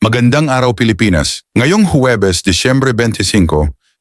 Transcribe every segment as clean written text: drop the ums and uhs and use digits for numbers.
Magandang araw Pilipinas. Ngayong Huwebes, Disyembre 25, 2025,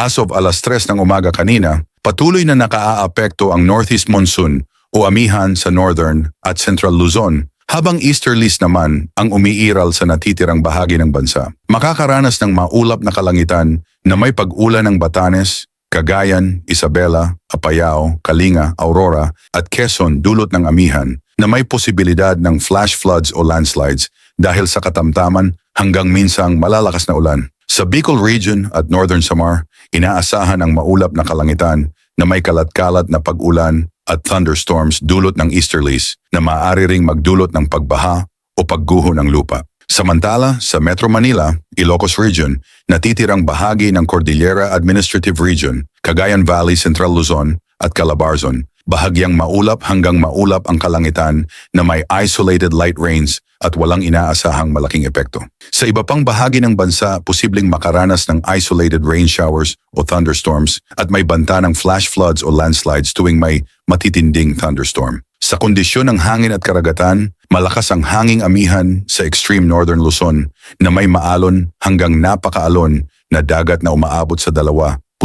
as of alas 3 ng umaga kanina, patuloy na nakaaapekto ang Northeast Monsoon o amihan sa Northern at Central Luzon, habang Easterlies naman ang umiiral sa natitirang bahagi ng bansa. Makakaranas ng maulap na kalangitan na may pag-ulan ng Batanes, Cagayan, Isabela, Apayao, Kalinga, Aurora at Quezon dulot ng amihan na may posibilidad ng flash floods o landslides dahil sa katamtaman hanggang minsang malalakas na ulan. Sa Bicol Region at Northern Samar, inaasahan ang maulap na kalangitan na may kalat-kalat na pag-ulan at thunderstorms dulot ng easterlies na maaari ring magdulot ng pagbaha o pagguho ng lupa. Samantala, sa Metro Manila, Ilocos Region, natitirang bahagi ng Cordillera Administrative Region, Cagayan Valley, Central Luzon at Calabarzon, bahagyang maulap hanggang maulap ang kalangitan na may isolated light rains at walang inaasahang malaking epekto. Sa iba pang bahagi ng bansa, posibleng makaranas ng isolated rain showers o thunderstorms at may banta ng flash floods o landslides tuwing may matitinding thunderstorm. Sa kondisyon ng hangin at karagatan, malakas ang hanging amihan sa extreme northern Luzon na may maalon hanggang napakaalon na dagat na umaabot sa 2.8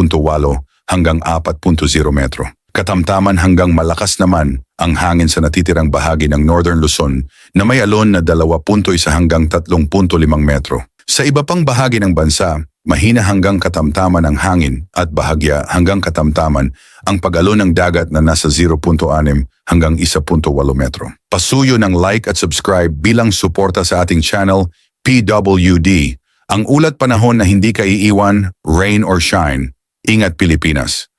hanggang 4.0 metro. Katamtaman hanggang malakas naman ang hangin sa natitirang bahagi ng Northern Luzon na may alon na 2.1 hanggang 3.5 metro. Sa iba pang bahagi ng bansa, mahina hanggang katamtaman ang hangin at bahagya hanggang katamtaman ang pag-alon ng dagat na nasa 0.6 hanggang 1.8 metro. Pasuyo ng like at subscribe bilang suporta sa ating channel PWD. Ang ulat panahon na hindi kaiiwan, rain or shine. Ingat Pilipinas.